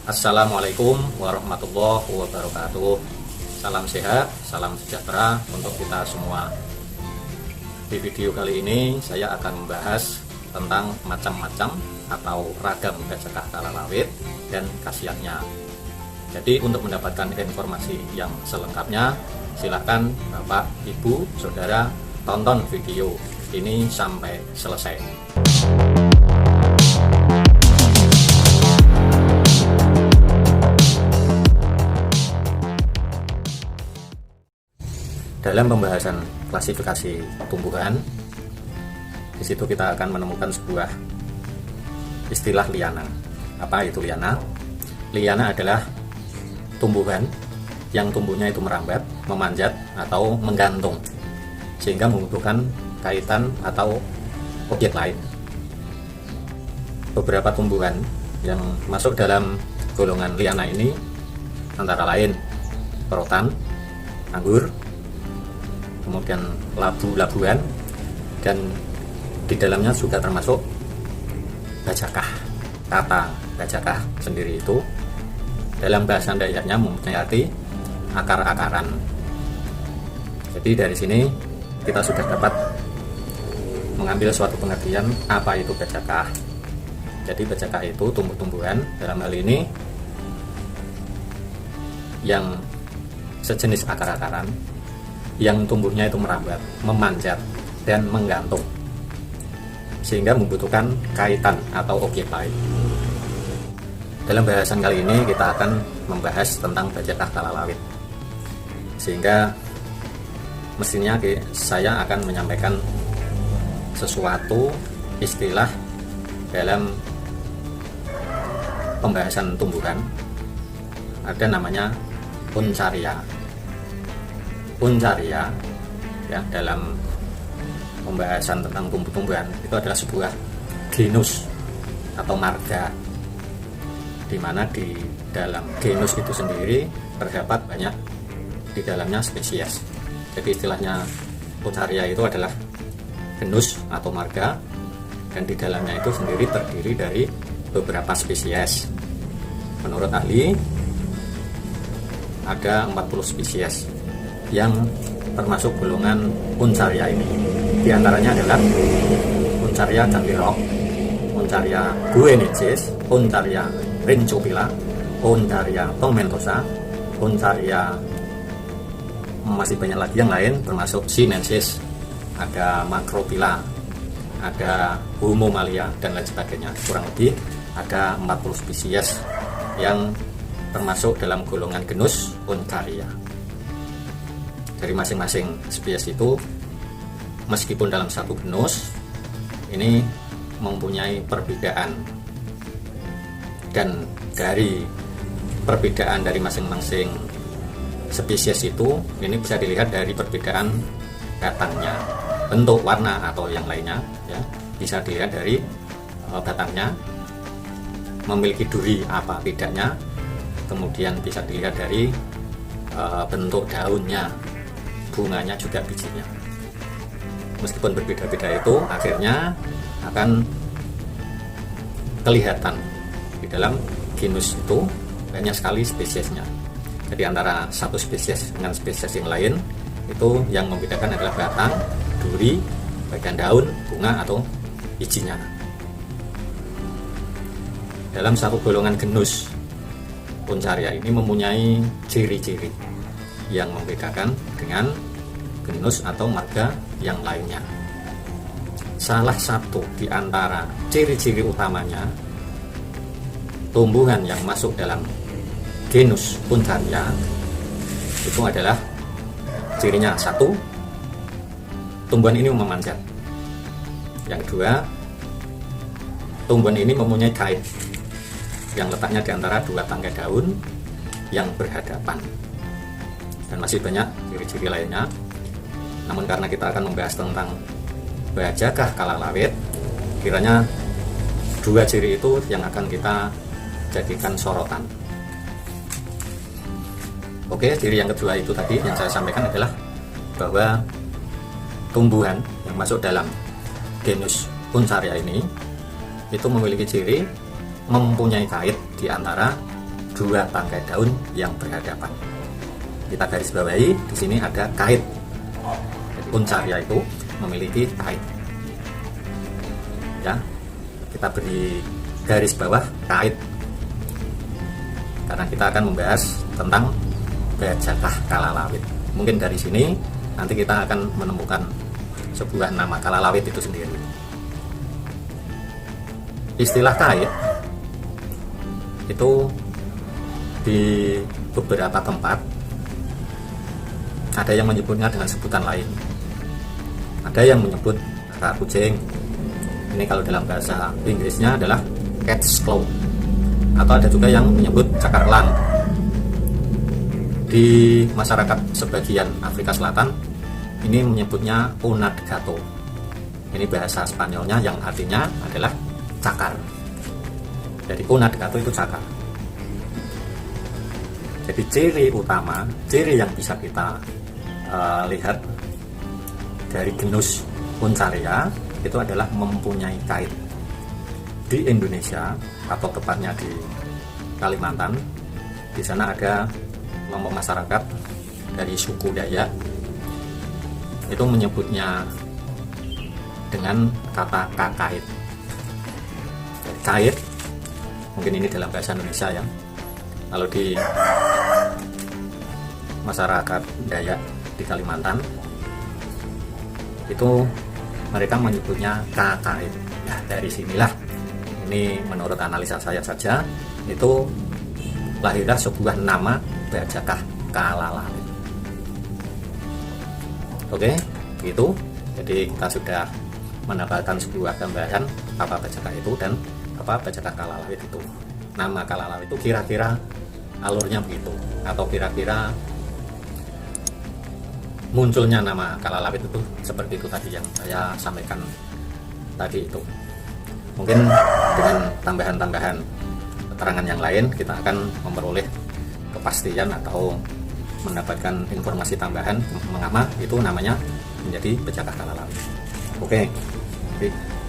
Assalamualaikum warahmatullahi wabarakatuh. Salam sehat, salam sejahtera untuk kita semua. Di video kali ini saya akan membahas tentang macam-macam atau ragam gajah kalalawit dan khasiatnya. Jadi untuk mendapatkan informasi yang selengkapnya, silakan Bapak, Ibu, Saudara tonton video ini sampai selesai. Dalam pembahasan klasifikasi tumbuhan, di situ kita akan menemukan sebuah istilah liana. Apa itu liana? Liana adalah tumbuhan yang tumbuhnya itu merambat, memanjat, atau menggantung, sehingga membutuhkan kaitan atau objek lain. Beberapa tumbuhan yang masuk dalam golongan liana ini antara lain rotan, anggur, kemudian labu-labuan, dan di dalamnya juga termasuk bajakah. Kata bajakah sendiri itu dalam bahasa Dayaknya mempunyai arti akar-akaran. Jadi dari sini kita sudah dapat mengambil suatu pengertian apa itu bajakah. Jadi bajakah itu tumbuh-tumbuhan, dalam hal ini yang sejenis akar-akaran, yang tumbuhnya itu merambat, memanjat, dan menggantung, sehingga membutuhkan kaitan atau objek lain. Dalam bahasan kali ini kita akan membahas tentang bajakah kalalawit, sehingga mestinya saya akan menyampaikan sesuatu istilah dalam pembahasan tumbuhan. Ada namanya Uncaria. Uncaria ya, dalam pembahasan tentang tumbuh-tumbuhan itu adalah sebuah genus atau marga, di mana di dalam genus itu sendiri terdapat banyak di dalamnya spesies. Jadi istilahnya Uncaria itu adalah genus atau marga, dan di dalamnya itu sendiri terdiri dari beberapa spesies. Menurut ahli ada 40 spesies yang termasuk golongan Uncaria ini. Di antaranya adalah Uncaria gambirok, Uncaria guenensis, Uncaria rhincopila, Uncaria tomentosa, Uncaria, masih banyak lagi yang lain termasuk sinensis, ada macropila, ada homomalia, dan lain sebagainya. Kurang lebih ada 40 spesies yang termasuk dalam golongan genus Uncaria. Dari masing-masing spesies itu, meskipun dalam satu genus ini mempunyai perbedaan, dan dari perbedaan dari masing-masing spesies itu ini bisa dilihat dari perbedaan batangnya, bentuk, warna, atau yang lainnya ya. Bisa dilihat dari batangnya memiliki duri apa tidaknya, kemudian bisa dilihat dari bentuk daunnya, bunganya, juga bijinya. Meskipun berbeda-beda itu akhirnya akan kelihatan di dalam genus itu banyak sekali spesiesnya. Jadi antara satu spesies dengan spesies yang lain itu yang membedakan adalah batang, duri, bagian daun, bunga, atau bijinya. Dalam satu golongan genus Uncaria ini mempunyai ciri-ciri yang membedakan dengan genus atau marga yang lainnya. Salah satu di antara ciri-ciri utamanya tumbuhan yang masuk dalam genus Uncaria itu adalah cirinya: satu, tumbuhan ini memanjat. Yang kedua, tumbuhan ini mempunyai kait yang letaknya di antara dua tangkai daun yang berhadapan. Dan masih banyak ciri-ciri lainnya. Namun karena kita akan membahas tentang bajakah kalalawit, kiranya dua ciri itu yang akan kita jadikan sorotan. Oke, ciri yang kedua itu tadi yang saya sampaikan adalah bahwa tumbuhan yang masuk dalam genus Uncaria ini itu memiliki ciri mempunyai kait di antara dua tangkai daun yang berhadapan. Kita garis bawahi di sini ada kait. Jadi Uncaria itu memiliki kait. Ya, kita beri garis bawah kait. Karena kita akan membahas tentang Bajakah Kalalawit. Mungkin dari sini nanti kita akan menemukan sebuah nama kalalawit itu sendiri. Istilah kait itu di beberapa tempat ada yang menyebutnya dengan sebutan lain. Ada yang menyebut cakar kucing. Ini kalau dalam bahasa Inggrisnya adalah cat's claw. Atau ada juga yang menyebut cakar elang. Di masyarakat sebagian Afrika Selatan ini menyebutnya una de gato. Ini bahasa Spanyolnya yang artinya adalah cakar. Jadi una de gato itu cakar. Jadi ciri utama, ciri yang bisa kita lihat dari genus Uncaria itu adalah mempunyai kait. Di Indonesia atau tepatnya di Kalimantan, di sana ada kelompok masyarakat dari suku Dayak itu menyebutnya dengan kata kakait. Kait mungkin ini dalam bahasa Indonesia ya. Kalau di masyarakat Dayak di Kalimantan itu mereka menyebutnya kakait. Nah, dari sinilah, ini menurut analisa saya saja, itu lahirlah sebuah nama Bajakah Kalalawit. Oke, begitu. Jadi kita sudah mendapatkan sebuah gambaran apa Bajakah itu dan apa Bajakah Kalalawit itu. Nama Kalalawit itu kira-kira alurnya begitu, atau kira-kira munculnya nama Kalalawit itu seperti itu tadi yang saya sampaikan tadi itu. Mungkin dengan tambahan-tambahan keterangan yang lain kita akan memperoleh kepastian atau mendapatkan informasi tambahan mengapa itu namanya menjadi Bajakah Kalalawit. Oke, jadi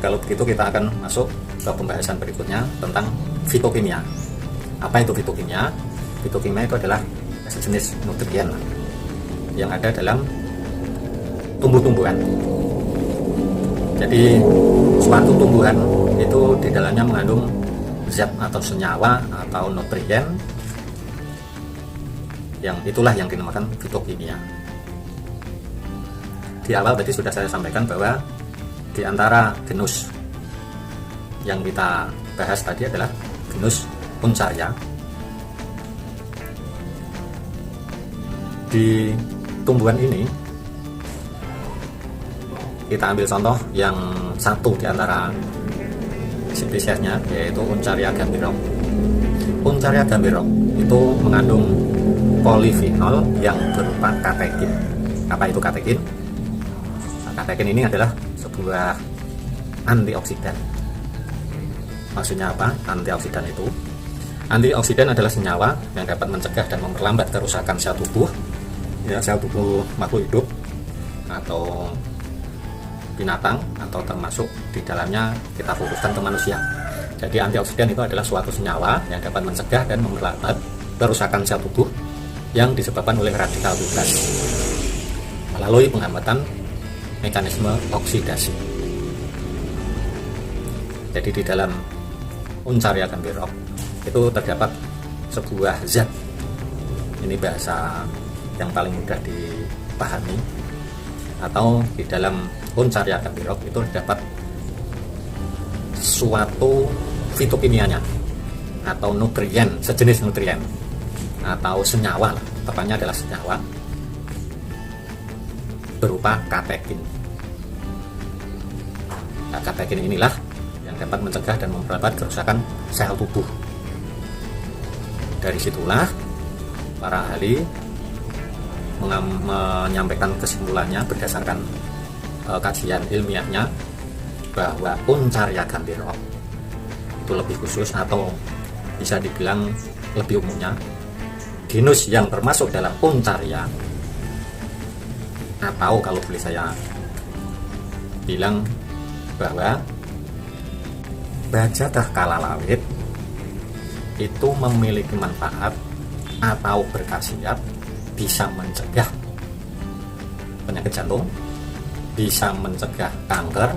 kalau begitu kita akan masuk ke pembahasan berikutnya tentang fitokimia. Apa itu fitokimia? Fitokimia itu adalah sejenis nutrien yang ada dalam tumbuh-tumbuhan. Jadi suatu tumbuhan itu di dalamnya mengandung zat atau senyawa atau nutrien yang itulah yang dinamakan fitokimia. Di awal tadi sudah saya sampaikan bahwa di antara genus yang kita bahas tadi adalah genus Uncaria. Di tumbuhan ini kita ambil contoh yang satu di antara spesiesnya, yaitu Uncaria gambirok. Uncaria gambirok itu mengandung polifenol yang berupa katekin. Apa itu katekin? Nah, katekin ini adalah sebuah antioksidan. Maksudnya apa? Antioksidan itu, antioksidan adalah senyawa yang dapat mencegah dan memperlambat kerusakan sel tubuh, ya, sel tubuh makhluk hidup atau binatang, atau termasuk di dalamnya kita fokuskan ke manusia. Jadi antioksidan itu adalah suatu senyawa yang dapat mencegah dan memperlambat kerusakan sel tubuh yang disebabkan oleh radikal bebas melalui penghambatan mekanisme oksidasi. Jadi di dalam Uncaria gambirok itu terdapat sebuah zat, ini bahasa yang paling mudah dipahami, atau di dalam Uncaria gambirok itu terdapat suatu fitokimianya atau nutrien, sejenis nutrien atau senyawa, tepatnya adalah senyawa berupa katekin. Nah, katekin inilah yang dapat mencegah dan memperlambat kerusakan sel tubuh. Dari situlah para ahli menyampaikan kesimpulannya berdasarkan kajian ilmiahnya bahwa Uncaria gambirok itu lebih khusus, atau bisa dibilang lebih umumnya genus yang termasuk dalam Uncaria, atau kalau boleh saya bilang bahwa Bajakah Kalalawit itu memiliki manfaat atau berkhasiat bisa mencegah penyakit jantung, bisa mencegah kanker,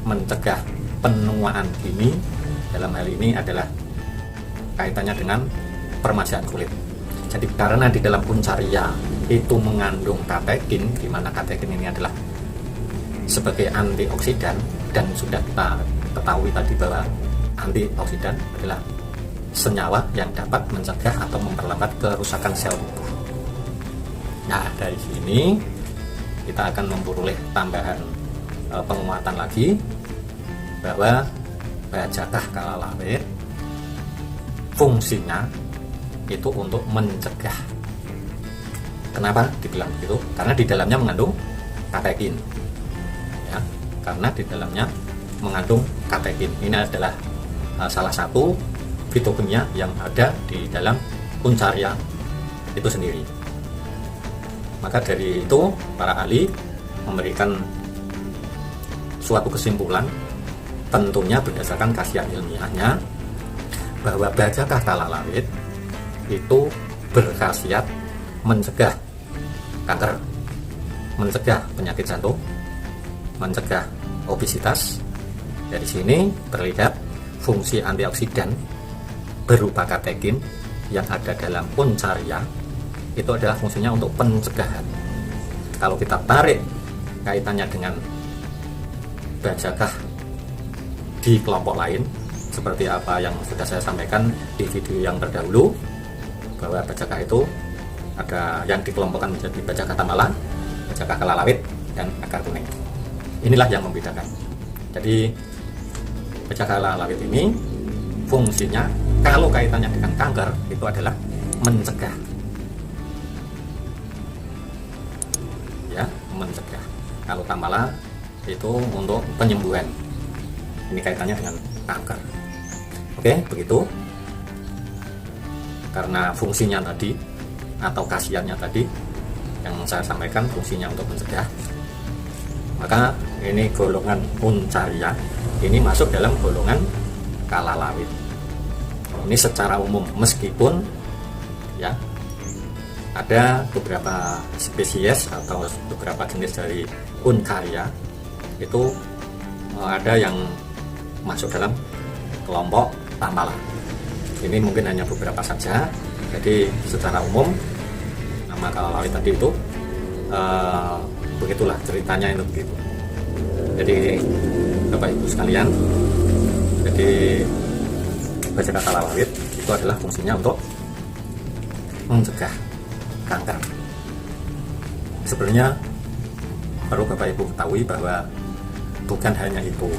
mencegah penuaan dini. Dalam hal ini adalah kaitannya dengan permasalahan kulit. Jadi karena di dalam puncaria itu mengandung katekin, di mana katekin ini adalah sebagai antioksidan, dan sudah kita ketahui tadi bahwa antioksidan adalah senyawa yang dapat mencegah atau memperlambat kerusakan sel tubuh. Nah, dari sini kita akan memperoleh tambahan penguatan lagi bahwa bajakah kalalawit fungsinya itu untuk mencegah. Kenapa dibilang begitu? Karena di dalamnya mengandung katekin. Ya, karena di dalamnya mengandung katekin. Ini adalah salah satu fitokimia yang ada di dalam puncaria itu sendiri. Maka dari itu para ahli memberikan suatu kesimpulan, tentunya berdasarkan kajian ilmiahnya, bahwa bajakah kalalawit itu berkhasiat mencegah kanker, mencegah penyakit jantung, mencegah obesitas. Dari sini terlihat fungsi antioksidan berupa katekin yang ada dalam puncaria itu adalah fungsinya untuk pencegahan. Kalau kita tarik kaitannya dengan bajakah di kelompok lain, seperti apa yang sudah saya sampaikan di video yang terdahulu, bahwa bajakah itu ada yang dikelompokkan menjadi bajakah tamala, bajakah kalalawit, dan akar kuning. Inilah yang membedakan. Jadi bajakah kalalawit ini fungsinya kalau kaitannya dengan kanker itu adalah mencegah, ya, mencegah. Kalau tamala itu untuk penyembuhan. Ini kaitannya dengan kanker. Oke, begitu. Karena fungsinya tadi atau khasiatnya tadi yang saya sampaikan, fungsinya untuk mencegah, maka ini golongan puncaria ini masuk dalam golongan kalalawit. Ini secara umum, meskipun ya ada beberapa spesies atau beberapa jenis dari puncaria itu ada yang masuk dalam kelompok tamala. Ini mungkin hanya beberapa saja. Jadi secara umum nama kalalawit tadi itu begitulah ceritanya, itu begitu. Jadi Bapak Ibu sekalian, jadi bajakah kalalawit itu adalah fungsinya untuk mencegah kanker. Sebenarnya perlu Bapak Ibu ketahui bahwa bukan hanya itu,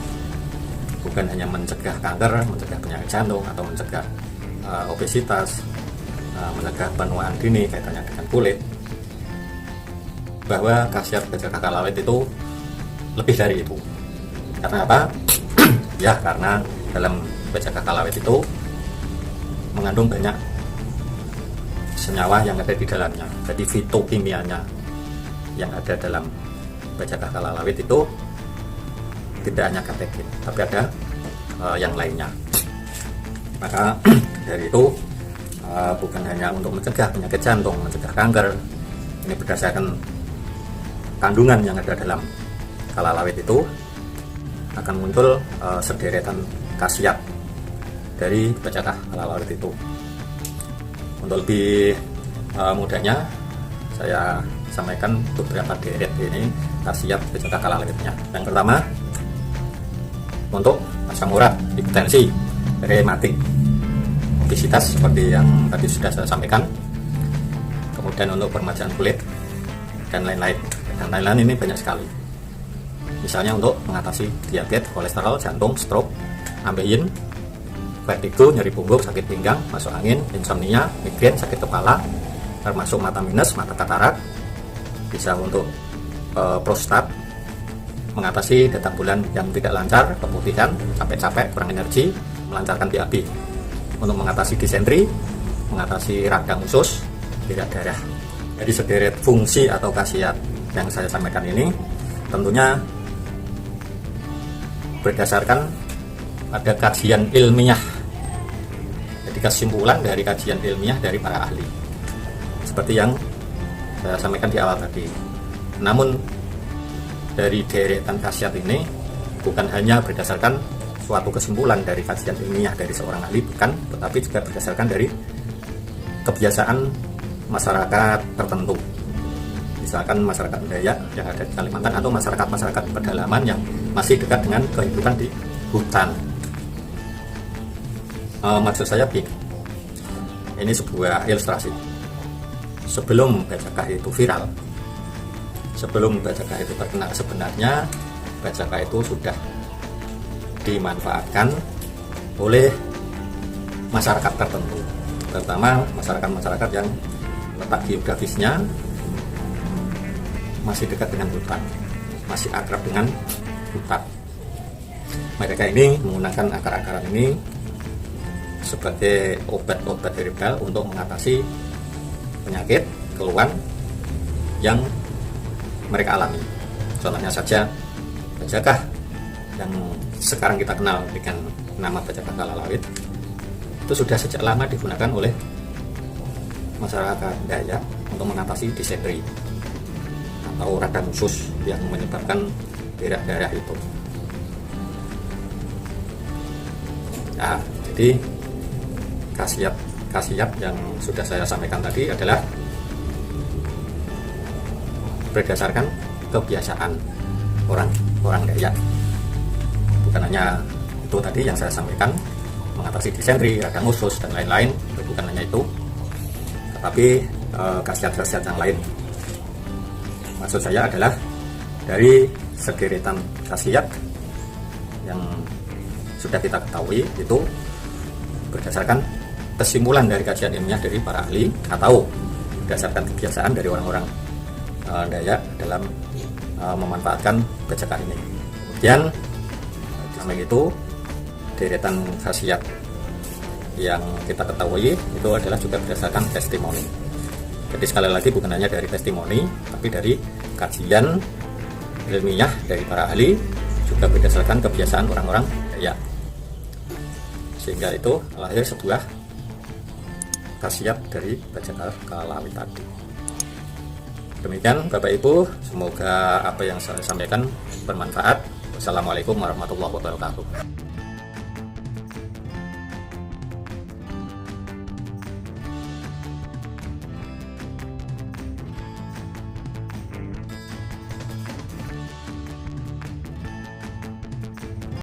bukan hanya mencegah kanker, mencegah penyakit jantung, atau mencegah obesitas, mencegah penuaan dini kaitannya dengan kulit, bahwa khasiat bajakah kalalawit itu lebih dari itu. Karena apa? Ya, karena dalam bajakah kalalawit itu mengandung banyak senyawa yang ada di dalamnya. Jadi fitokimianya yang ada dalam bajakah kalalawit itu tidak hanya katekin, tapi ada yang lainnya. Maka dari itu bukan hanya untuk mencegah penyakit jantung, mencegah kanker. Ini berdasarkan kandungan yang ada dalam kalalawit itu akan muncul sederetan khasiat dari bajakah kalalawit itu. Untuk lebih mudahnya saya sampaikan beberapa deret ini khasiat bajakah kalalawitnya. Yang pertama, untuk asam urat, hipertensi, rematik, obesitas seperti yang tadi sudah saya sampaikan, kemudian untuk permasalahan kulit dan lain-lain. Dan lain-lain ini banyak sekali. Misalnya untuk mengatasi diabetes, kolesterol, jantung, stroke, ambeien, vertigo, nyeri punggung, sakit pinggang, masuk angin, insomnia, migrain, sakit kepala, termasuk mata minus, mata katarak, bisa untuk prostat, mengatasi datang bulan yang tidak lancar, keputihan, capek-capek, kurang energi, melancarkan BAB, untuk mengatasi disentri, mengatasi radang usus, tidak darah. Jadi sederet fungsi atau khasiat yang saya sampaikan ini tentunya berdasarkan ada kajian ilmiah kesimpulan dari kajian ilmiah dari para ahli. Seperti yang saya sampaikan di awal tadi. Namun dari deretan khasiat ini bukan hanya berdasarkan suatu kesimpulan dari kajian ilmiah dari seorang ahli, bukan, tetapi juga berdasarkan dari kebiasaan masyarakat tertentu. Misalkan masyarakat Dayak yang ada di Kalimantan atau masyarakat-masyarakat pedalaman yang masih dekat dengan kehidupan di hutan. Maksud saya ini sebuah ilustrasi. Sebelum Bajaka itu viral, sebelum Bajaka itu terkenal, sebenarnya Bajaka itu sudah dimanfaatkan oleh masyarakat tertentu, terutama masyarakat-masyarakat yang letak geografisnya masih dekat dengan hutan, masih akrab dengan hutan. Mereka ini menggunakan akar-akaran ini sebagai obat-obat herbal untuk mengatasi penyakit, keluhan yang mereka alami. Contohnya saja Bajaka yang sekarang kita kenal dengan nama Bajaka Kalalawit, itu sudah sejak lama digunakan oleh masyarakat Dayak untuk mengatasi disentri atau radang usus yang menyebabkan berak-darah itu. Nah, jadi khasiat yang sudah saya sampaikan tadi adalah berdasarkan kebiasaan orang Dayak. Bukan hanya itu tadi yang saya sampaikan, mengatasi disentri, radang usus dan lain-lain, bukan hanya itu, tetapi khasiat-khasiat yang lain. Maksud saya adalah dari sederetan khasiat yang sudah kita ketahui itu berdasarkan kesimpulan dari kajian ilmiah dari para ahli atau berdasarkan kebiasaan dari orang-orang Dayak dalam memanfaatkan Bajaka ini. Kemudian sampai itu deretan khasiat yang kita ketahui itu adalah juga berdasarkan testimoni. Jadi sekali lagi bukan hanya dari testimoni, tapi dari kajian ilmiah dari para ahli, juga berdasarkan kebiasaan orang-orang Dayak. Sehingga itu lahir sebuah khasiat dari Bajaka Kalalawit tadi. Demikian Bapak Ibu, semoga apa yang saya sampaikan bermanfaat. Wassalamualaikum warahmatullahi wabarakatuh.